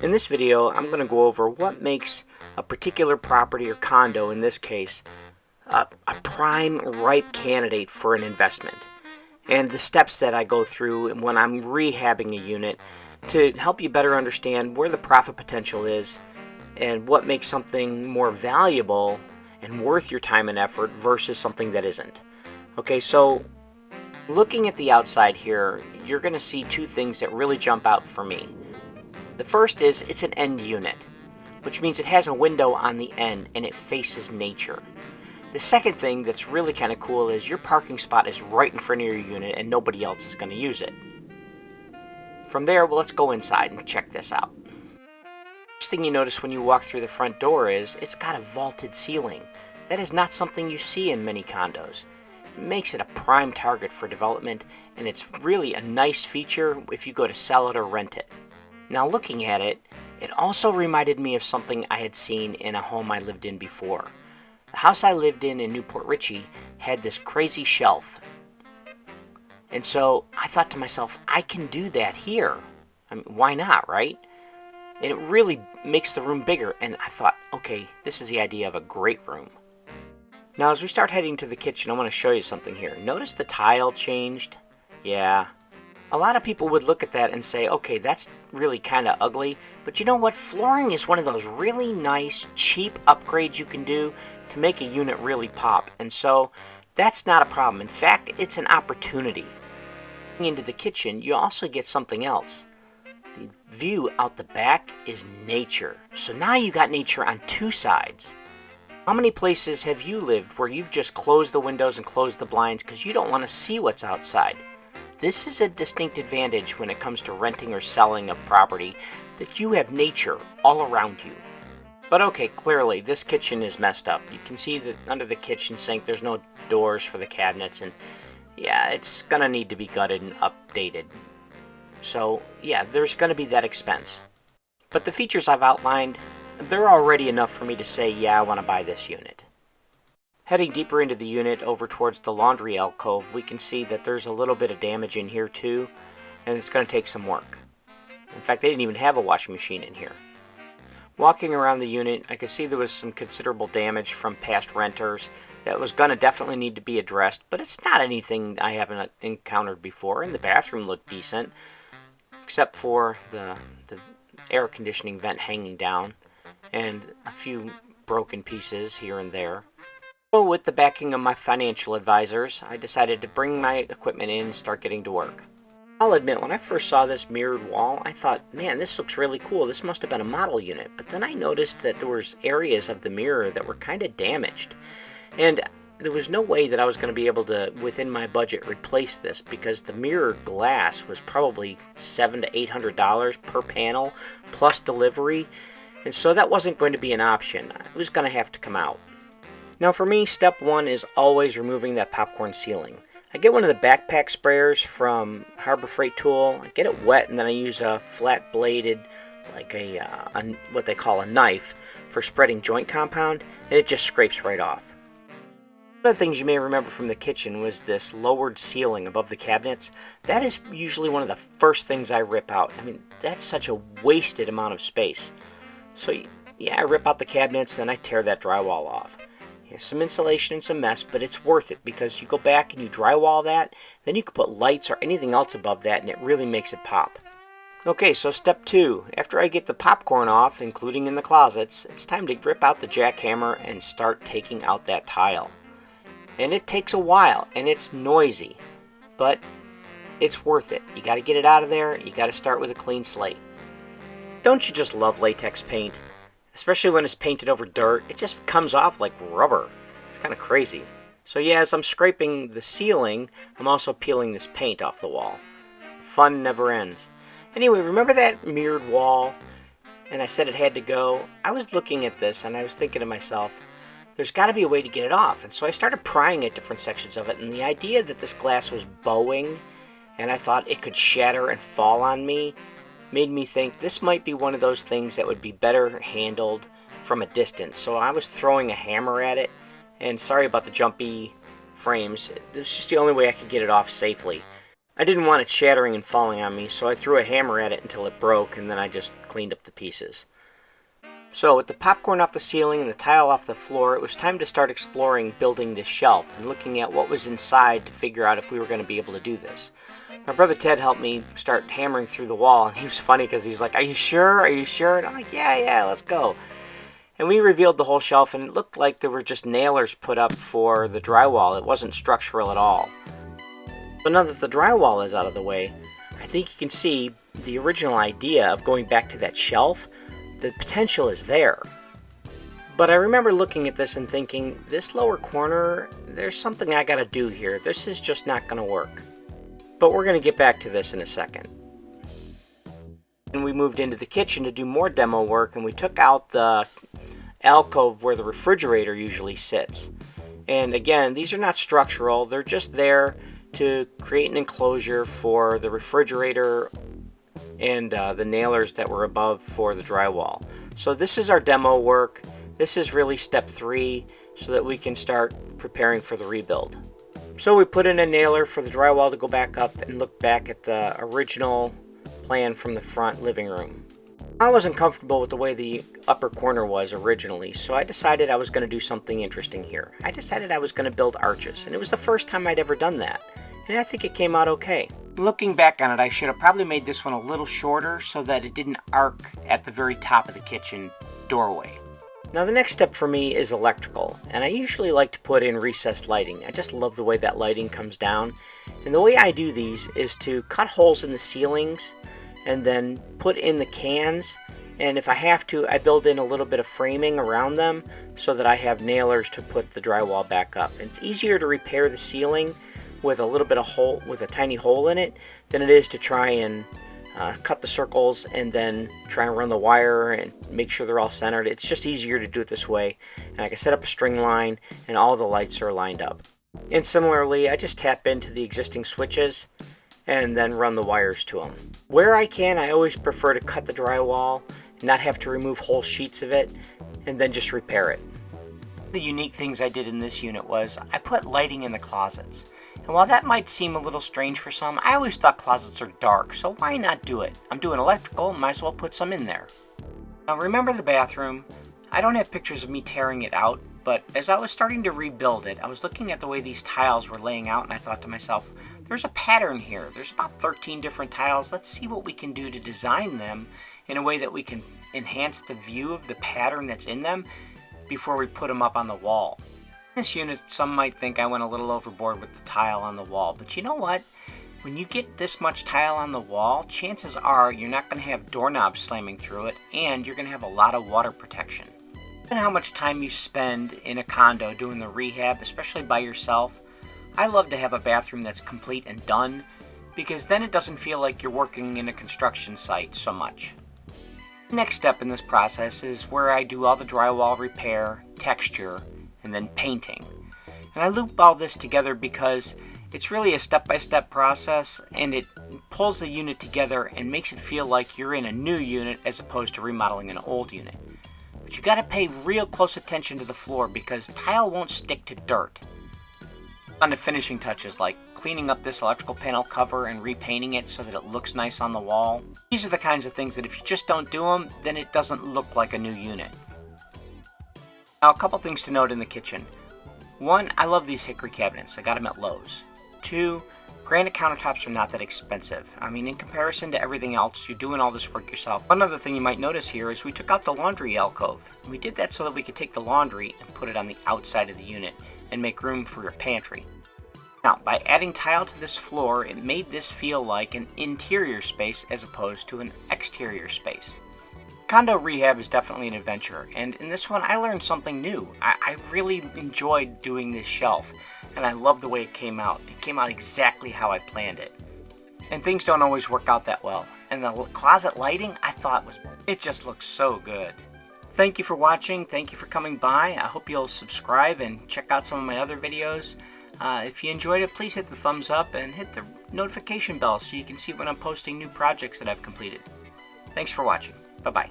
In this video, I'm going to go over what makes a particular property or condo, in this case, a prime, ripe candidate for an investment, and the steps that I go through when I'm rehabbing a unit to help you better understand where the profit potential is and what makes something more valuable and worth your time and effort versus something that isn't. Okay, so looking at the outside here, you're going to see two things that really jump out for me. The first is it's an end unit, which means it has a window on the end and it faces nature. The second thing that's really kind of cool is your parking spot is right in front of your unit and nobody else is going to use it. From there, well, let's go inside and check this out. First thing you notice when you walk through the front door is it's got a vaulted ceiling. That is not something you see in many condos. It makes it a prime target for development, and it's really a nice feature if you go to sell it or rent it. Now looking at it, it also reminded me of something I had seen in a home I lived in before. The house I lived in Newport Richey had this crazy shelf. And so I thought to myself, I can do that here. I mean, why not, right? And it really makes the room bigger, and I thought, okay, this is the idea of a great room. Now as we start heading to the kitchen, I want to show you something here. Notice the tile changed? Yeah. A lot of people would look at that and say, okay, that's really kind of ugly, but you know what? Flooring is one of those really nice, cheap upgrades you can do to make a unit really pop, and so that's not a problem. In fact, it's an opportunity. Into the kitchen, you also get something else. The view out the back is nature, so now you got nature on two sides. How many places have you lived where you've just closed the windows and closed the blinds because you don't want to see what's outside? This is a distinct advantage when it comes to renting or selling a property, that you have nature all around you. But okay, clearly this kitchen is messed up. You can see that under the kitchen sink there's no doors for the cabinets, and yeah, it's gonna need to be gutted and updated. So yeah, there's gonna be that expense. But the features I've outlined, they're already enough for me to say, yeah, I want to buy this unit. Heading deeper into the unit over towards the laundry alcove, we can see that there's a little bit of damage in here too, and it's going to take some work. In fact, they didn't even have a washing machine in here. Walking around the unit, I could see there was some considerable damage from past renters that was going to definitely need to be addressed, but it's not anything I haven't encountered before, and the bathroom looked decent, except for the air conditioning vent hanging down and a few broken pieces here and there. So with the backing of my financial advisors, I decided to bring my equipment in and start getting to work. I'll admit, when I first saw this mirrored wall, I thought, man, this looks really cool. This must have been a model unit. But then I noticed that there was areas of the mirror that were kind of damaged. And there was no way that I was going to be able to, within my budget, replace this, because the mirrored glass was probably $700 to $800 per panel, plus delivery. And so that wasn't going to be an option. It was going to have to come out. Now for me, step one is always removing that popcorn ceiling. I get one of the backpack sprayers from Harbor Freight Tool, I get it wet, and then I use a flat bladed, like what they call a knife, for spreading joint compound, and it just scrapes right off. One of the things you may remember from the kitchen was this lowered ceiling above the cabinets. That is usually one of the first things I rip out. I mean, that's such a wasted amount of space. So yeah, I rip out the cabinets, then I tear that drywall off. It's some insulation and some mess, but it's worth it because you go back and you drywall that, then you can put lights or anything else above that and it really makes it pop. Okay, so step two. After I get the popcorn off, including in the closets, it's time to rip out the jackhammer and start taking out that tile. And it takes a while and it's noisy, but it's worth it. You got to get it out of there. You got to start with a clean slate. Don't you just love latex paint? Especially when it's painted over dirt, it just comes off like rubber. It's kind of crazy. So yeah, as I'm scraping the ceiling, I'm also peeling this paint off the wall. Fun never ends. Anyway, remember that mirrored wall? And I said it had to go? I was looking at this and I was thinking to myself, there's got to be a way to get it off. And so I started prying at different sections of it, and the idea that this glass was bowing and I thought it could shatter and fall on me made me think this might be one of those things that would be better handled from a distance. So I was throwing a hammer at it, and sorry about the jumpy frames. This was just the only way I could get it off safely. I didn't want it shattering and falling on me, so I threw a hammer at it until it broke, and then I just cleaned up the pieces. So with the popcorn off the ceiling and the tile off the floor, it was time to start exploring building this shelf and looking at what was inside to figure out if we were going to be able to do this. My brother Ted helped me start hammering through the wall, and he was funny because he's like, "Are you sure? Are you sure?" And I'm like, yeah, let's go. And we revealed the whole shelf, and it looked like there were just nailers put up for the drywall. It wasn't structural at all. So now that the drywall is out of the way, I think you can see the original idea of going back to that shelf. The potential is there. But I remember looking at this and thinking, this lower corner, there's something I gotta do here. This is just not gonna work. But we're gonna get back to this in a second. And we moved into the kitchen to do more demo work, and we took out the alcove where the refrigerator usually sits. And again, these are not structural, they're just there to create an enclosure for the refrigerator and the nailers that were above for the drywall. So this is our demo work. This is really step 3 so that we can start preparing for the rebuild. So we put in a nailer for the drywall to go back up and look back at the original plan from the front living room. I wasn't comfortable with the way the upper corner was originally, so I decided I was going to do something interesting here. I decided I was going to build arches, and it was the first time I'd ever done that, and I think it came out okay. Looking back on it, I should have probably made this one a little shorter so that it didn't arc at the very top of the kitchen doorway. Now the next step for me is electrical, and I usually like to put in recessed lighting. I just love the way that lighting comes down, and the way I do these is to cut holes in the ceilings and then put in the cans, and if I have to, I build in a little bit of framing around them so that I have nailers to put the drywall back up. And it's easier to repair the ceiling with a little bit of hole, with a tiny hole in it, than it is to try and cut the circles and then try and run the wire and make sure they're all centered. It's just easier to do it this way, and I can set up a string line and all the lights are lined up. And similarly, I just tap into the existing switches and then run the wires to them. Where I can, I always prefer to cut the drywall and not have to remove whole sheets of it and then just repair it. The unique things I did in this unit was I put lighting in the closets. And while that might seem a little strange for some, I always thought closets are dark, so why not do it? I'm doing electrical, might as well put some in there. Now remember the bathroom? I don't have pictures of me tearing it out, but as I was starting to rebuild it, I was looking at the way these tiles were laying out, and I thought to myself, there's a pattern here. There's about 13 different tiles. Let's see what we can do to design them in a way that we can enhance the view of the pattern that's in them before we put them up on the wall. In this unit, some might think I went a little overboard with the tile on the wall, but you know what? When you get this much tile on the wall, chances are you're not going to have doorknobs slamming through it, and you're going to have a lot of water protection. And how much time you spend in a condo doing the rehab, especially by yourself, I love to have a bathroom that's complete and done, because then it doesn't feel like you're working in a construction site so much. The next step in this process is where I do all the drywall repair, texture, and then painting. And I loop all this together because it's really a step-by-step process, and it pulls the unit together and makes it feel like you're in a new unit as opposed to remodeling an old unit. But you gotta pay real close attention to the floor because tile won't stick to dirt. On to finishing touches like cleaning up this electrical panel cover and repainting it so that it looks nice on the wall. These are the kinds of things that if you just don't do them, then it doesn't look like a new unit. Now, a couple things to note in the kitchen. 1, I love these hickory cabinets. I got them at Lowe's. 2, granite countertops are not that expensive. I mean, in comparison to everything else, you're doing all this work yourself. One other thing you might notice here is we took out the laundry alcove. And we did that so that we could take the laundry and put it on the outside of the unit and make room for your pantry. Now, by adding tile to this floor, it made this feel like an interior space as opposed to an exterior space. Condo rehab is definitely an adventure, and in this one I learned something new. I really enjoyed doing this shelf, and I love the way it came out. It came out exactly how I planned it. And things don't always work out that well. And the closet lighting, I thought it just looks so good. Thank you for watching. Thank you for coming by. I hope you'll subscribe and check out some of my other videos. If you enjoyed it, please hit the thumbs up and hit the notification bell so you can see when I'm posting new projects that I've completed. Thanks for watching. Bye-bye.